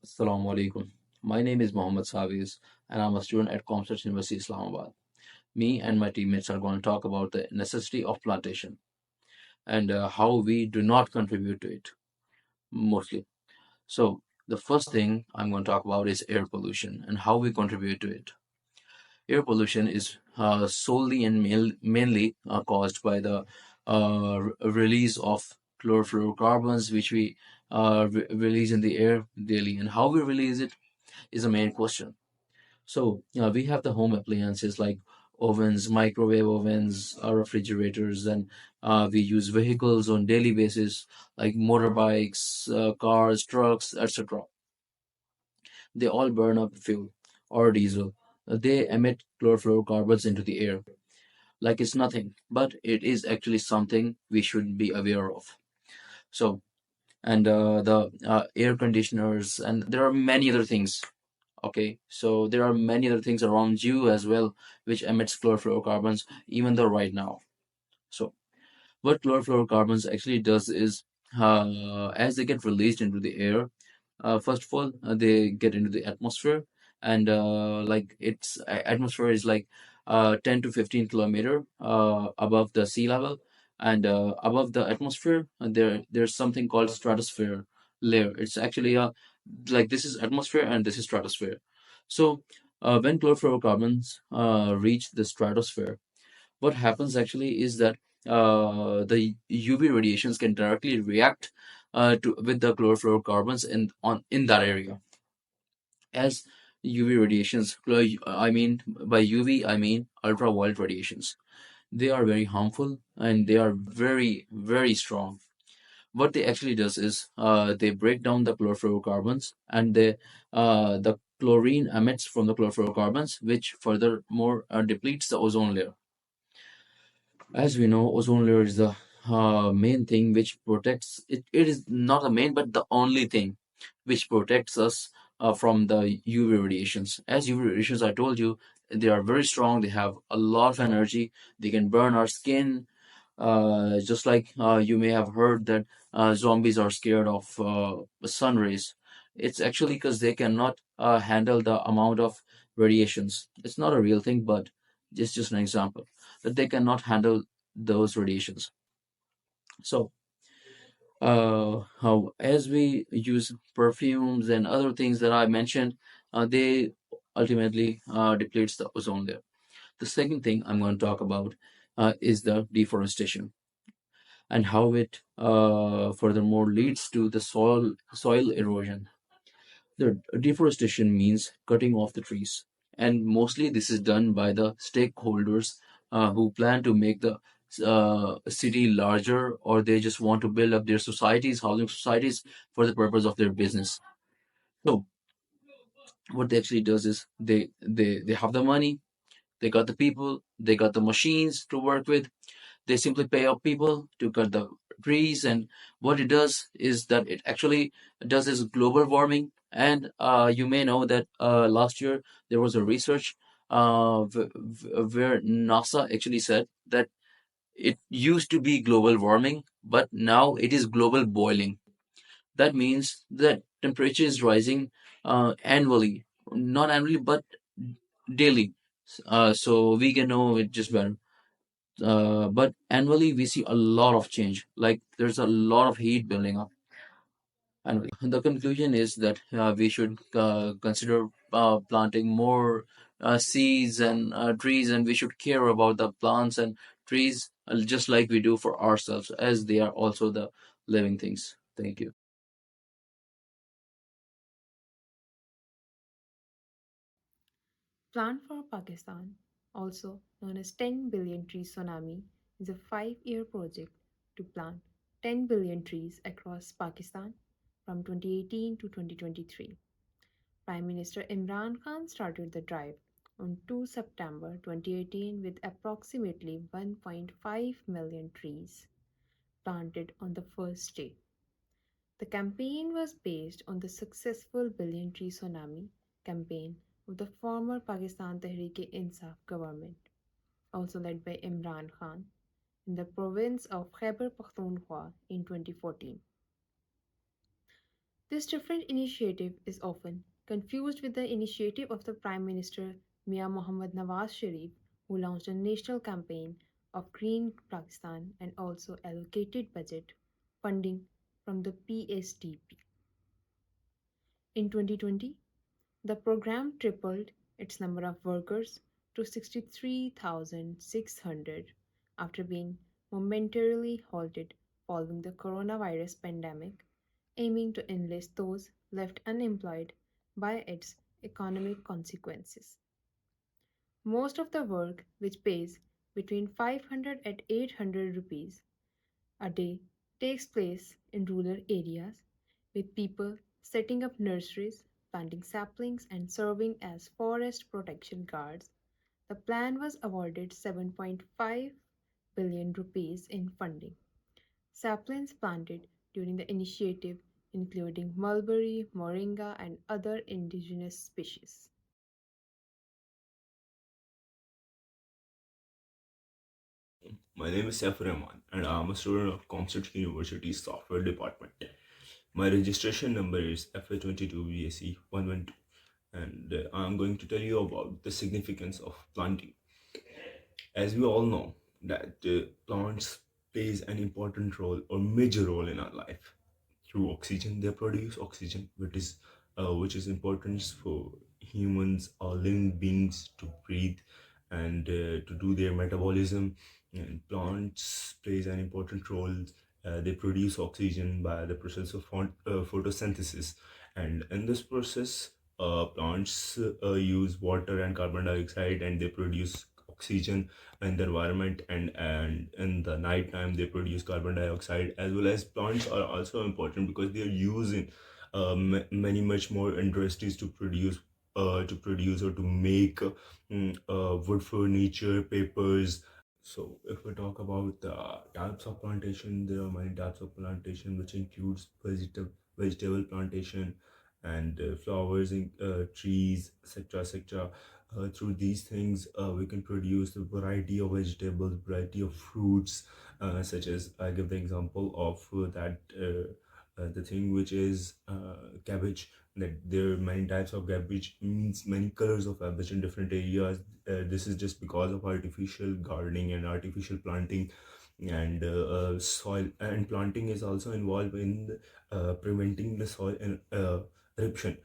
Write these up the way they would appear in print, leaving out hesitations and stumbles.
Assalamu alaikum. My name is Mohammed SAVAIZ and I'm a student at Comstat University, Islamabad. Me and my teammates are going to talk about the necessity of plantation and how we do not contribute to it mostly. So, the first thing I'm going to talk about is air pollution and how we contribute to it. Air pollution is solely and mainly caused by the release of chlorofluorocarbons, which we release in the air daily. And how we release it is the main question. So, we have the home appliances like ovens, microwave ovens, refrigerators, and we use vehicles on daily basis like motorbikes, cars, trucks, etc. They all burn up fuel or diesel. They emit chlorofluorocarbons into the air like it's nothing, but it is actually something we should be aware of. So, and the air conditioners, and there are many other things. Okay, so there are many other things around you as well which emits chlorofluorocarbons, even though right now. So what chlorofluorocarbons actually does is, as they get released into the air, first of all, they get into the atmosphere, and like its atmosphere is like 10 to 15 kilometer above the sea level, and above the atmosphere, there's something called stratosphere layer. It's actually a like this is atmosphere and this is stratosphere. So when chlorofluorocarbons reach the stratosphere, what happens actually is that the UV radiations can directly react with the chlorofluorocarbons in that area. As UV radiations, I mean by UV I mean ultraviolet radiations. They are very harmful and they are very strong. What they actually does is they break down the chlorofluorocarbons, and the chlorine emits from the chlorofluorocarbons, which furthermore depletes the ozone layer. As we know, ozone layer is the main thing which protects it. It is not the main, but the only thing which protects us from the UV radiations. As UV radiations, I told you, they are very strong. They have a lot of energy. They can burn our skin. Just like you may have heard that zombies are scared of sun rays. It's actually because they cannot handle the amount of radiations. It's not a real thing, but it's just an example that they cannot handle those radiations. So, how as we use perfumes and other things that I mentioned, they ultimately depletes the ozone layer. The second thing I'm going to talk about is the deforestation and how it furthermore leads to the soil erosion. The deforestation means cutting off the trees, and mostly this is done by the stakeholders who plan to make the city larger, or they just want to build up their societies, housing societies, for the purpose of their business. So what they actually does is they have the money, they got the people, they got the machines to work with. They simply pay up people to cut the trees, and what it does is that it actually does is global warming. And you may know that last year there was a research where NASA actually said that it used to be global warming, but now it is global boiling. That means that temperature is rising annually, not annually, but daily. So we can know it just better. But annually we see a lot of change. Like there's a lot of heat building up annually. The conclusion is that we should consider planting more seeds and trees, and we should care about the plants and trees just like we do for ourselves, as they are also the living things. Thank you. Plan for Pakistan, also known as 10 billion tree tsunami, is a 5-year project to plant 10 billion trees across Pakistan from 2018 to 2023. Prime Minister Imran Khan started the drive on 2 September 2018 with approximately 1.5 million trees planted on the first day. The campaign was based on the successful Billion Tree Tsunami campaign of the former Pakistan Tehreek-e-Insaf government, also led by Imran Khan, in the province of Khyber Pakhtunkhwa in 2014. This different initiative is often confused with the initiative of the Prime Minister Mia Mohammad Nawaz Sharif, who launched a national campaign of Green Pakistan and also allocated budget funding from the PSDP. In 2020, the program tripled its number of workers to 63,600 after being momentarily halted following the coronavirus pandemic, aiming to enlist those left unemployed by its economic consequences. Most of the work, which pays between 500 and 800 rupees a day, takes place in rural areas with people setting up nurseries, planting saplings, and serving as forest protection guards. The plan was awarded 7.5 billion rupees in funding. Saplings planted during the initiative including mulberry, moringa, and other indigenous species. My name is REHMAN and I am a student of Comstat University Software Department. My registration number is FA22 112 and I am going to tell you about the significance of planting. As we all know that plants plays an important role or major role in our life. Through oxygen, they produce oxygen, which is important for humans or living beings to breathe and to do their metabolism. And plants plays an important role. They produce oxygen by the process of photosynthesis, and in this process, plants use water and carbon dioxide, and they produce oxygen in the environment, and in the night time they produce carbon dioxide. As well as plants are also important because they are used in many much more industries to produce or to make wood furniture, papers. So if we talk about the types of plantation, there are many types of plantation, which includes vegetable plantation and flowers and trees, etc., etc. Through these things, we can produce a variety of vegetables, variety of fruits, such as I give the example of the thing which is cabbage. That there are many types of cabbage, means many colors of cabbage in different areas. This is just because of artificial gardening and artificial planting, and soil and planting is also involved in preventing the soil and eruption,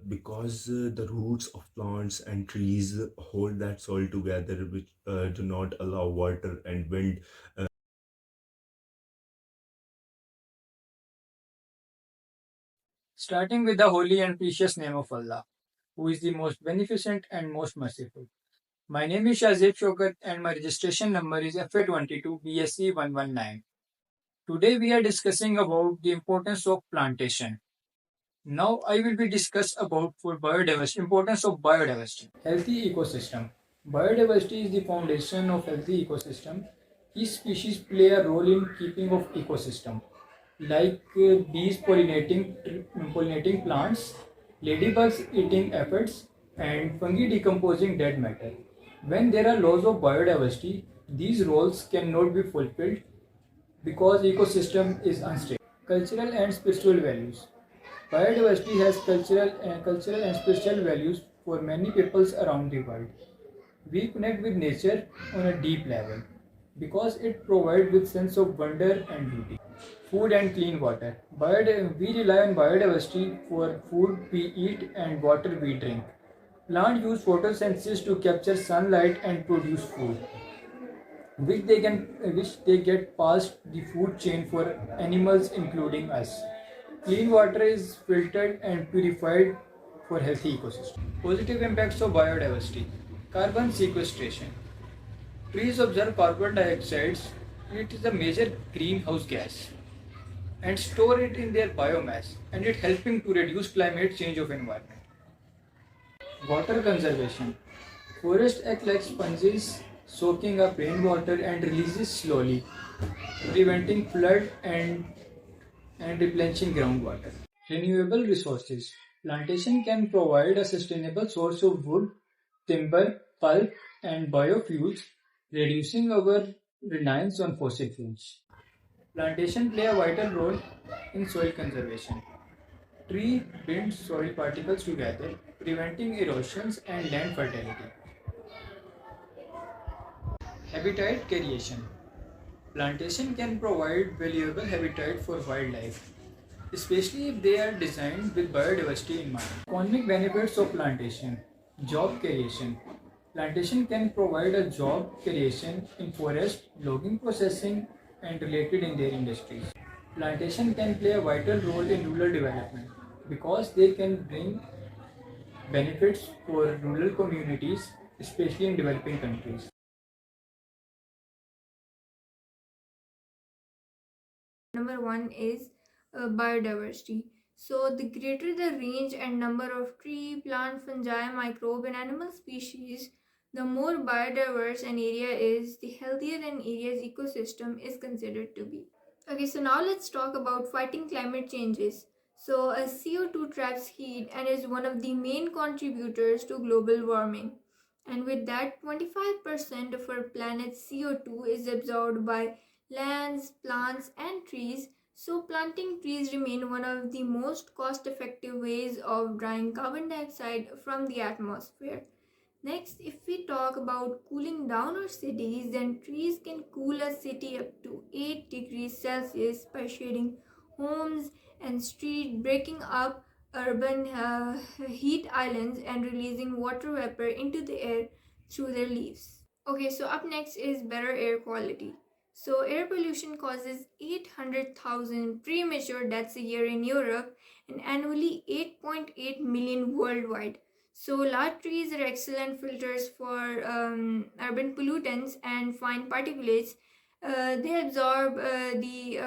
because the roots of plants and trees hold that soil together, which do not allow water and wind. Starting with the holy and precious name of Allah, who is the most beneficent and most merciful. My name is SHAHZAIB SHOUKAT and my registration number is FA22 BSc 119. Today we are discussing about the importance of plantation. Now I will be discuss about for biodiversity, importance of biodiversity. Healthy ecosystem. Biodiversity is the foundation of healthy ecosystem. Each species play a role in keeping of ecosystem, like bees pollinating plants, ladybugs eating aphids, and fungi decomposing dead matter. When there are loss of biodiversity, these roles cannot be fulfilled because ecosystem is unstable. Cultural and spiritual values. Biodiversity has cultural and spiritual values for many peoples around the world. We connect with nature on a deep level because it provides with sense of wonder and beauty. Food and clean water. We rely on biodiversity for food we eat and water we drink. Plants use photosynthesis to capture sunlight and produce food, which they get past the food chain for animals including us. Clean water is filtered and purified for healthy ecosystem. Positive impacts of biodiversity. Carbon sequestration. Trees absorb carbon dioxide, it is a major greenhouse gas, and store it in their biomass, and it helping to reduce climate change of environment. Water conservation. Forests act like sponges, soaking up rainwater and releases slowly, preventing flood and replenishing groundwater. Renewable resources. Plantation can provide a sustainable source of wood, timber, pulp, and biofuels, reducing our reliance on fossil fuels. Plantation play a vital role in soil conservation. Tree binds soil particles together, preventing erosions and land fertility. Habitat creation. Plantation can provide valuable habitat for wildlife, especially if they are designed with biodiversity in mind. Economic benefits of plantation. Job creation. Plantation can provide a job creation in forest, logging processing, and related in their industries. Plantation can play a vital role in rural development because they can bring benefits for rural communities, especially in developing countries. Number one is biodiversity. So, the greater the range and number of tree, plant, fungi, microbe, and animal species, the more biodiverse an area is, the healthier an area's ecosystem is considered to be. Okay, so now let's talk about fighting climate changes. So, a CO2 traps heat and is one of the main contributors to global warming. And with that, 25% of our planet's CO2 is absorbed by lands, plants, and trees. So, planting trees remain one of the most cost effective ways of drying carbon dioxide from the atmosphere. Next, if we talk about cooling down our cities, then trees can cool a city up to 8 degrees Celsius by shading homes and streets, breaking up urban heat islands, and releasing water vapor into the air through their leaves. Okay, so up next is better air quality. So, air pollution causes 800,000 premature deaths a year in Europe and annually 8.8 million worldwide. So, large trees are excellent filters for urban pollutants and fine particulates. They absorb the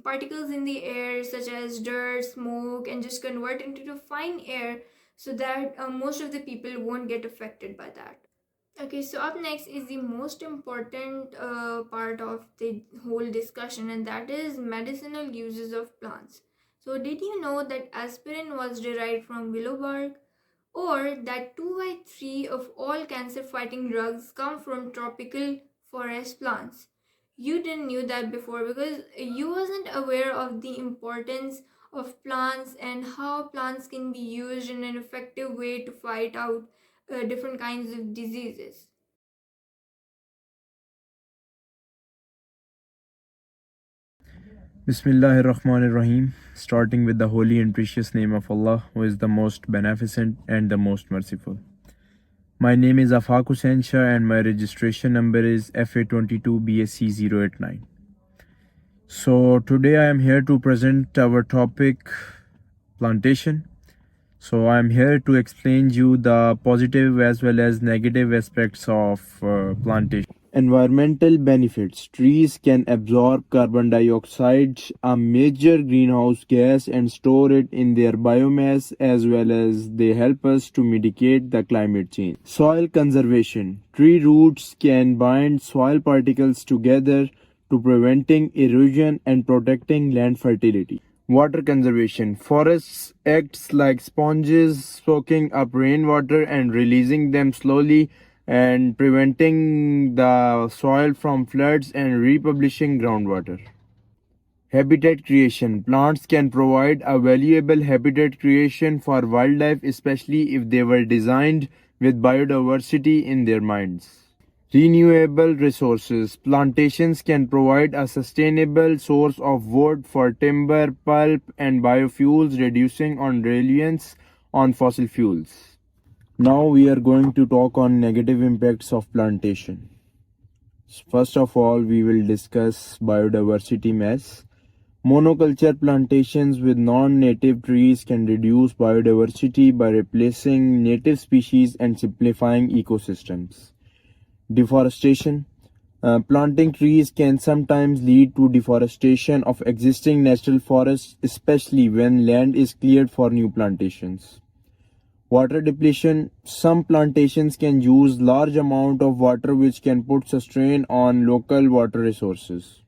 particles in the air, such as dirt, smoke, and just convert into the fine air so that most of the people won't get affected by that. Okay, so up next is the most important part of the whole discussion, and that is medicinal uses of plants. So, did you know that aspirin was derived from willow bark? Or that 2 by 3 of all cancer fighting drugs come from tropical forest plants. You didn't knew that before because you wasn't aware of the importance of plants and how plants can be used in an effective way to fight out different kinds of diseases. Bismillahirrahmanirrahim. Starting with the holy and precious name of Allah, who is the most beneficent and the most merciful. My name is AAFAQ Hussain Shah and my registration number is FA22BSC089. So today I am here to present our topic plantation. So I am here to explain you the positive as well as negative aspects of plantation. Environmental benefits. Trees can absorb carbon dioxide, a major greenhouse gas, and store it in their biomass, as well as they help us to mitigate the climate change. Soil conservation. Tree roots can bind soil particles together to preventing erosion and protecting land fertility. Water conservation. Forests acts like sponges, soaking up rainwater and releasing them slowly and preventing the soil from floods and republishing groundwater. Habitat creation. Plants can provide a valuable habitat creation for wildlife, especially if they were designed with biodiversity in their minds. Renewable resources. Plantations can provide a sustainable source of wood for timber, pulp, and biofuels, reducing on reliance on fossil fuels. Now we are going to talk on negative impacts of plantation. First of all, we will discuss biodiversity mess. Monoculture plantations with non-native trees can reduce biodiversity by replacing native species and simplifying ecosystems. Deforestation. Planting trees can sometimes lead to deforestation of existing natural forests, especially when land is cleared for new plantations. Water depletion. Some plantations can use large amount of water, which can put a strain on local water resources.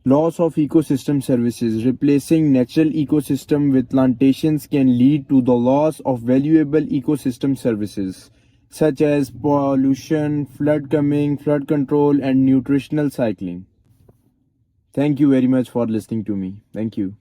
Loss of ecosystem services. Replacing natural ecosystem with plantations can lead to the loss of valuable ecosystem services such as pollution, flood control, and nutritional cycling. Thank you very much for listening to me. Thank you.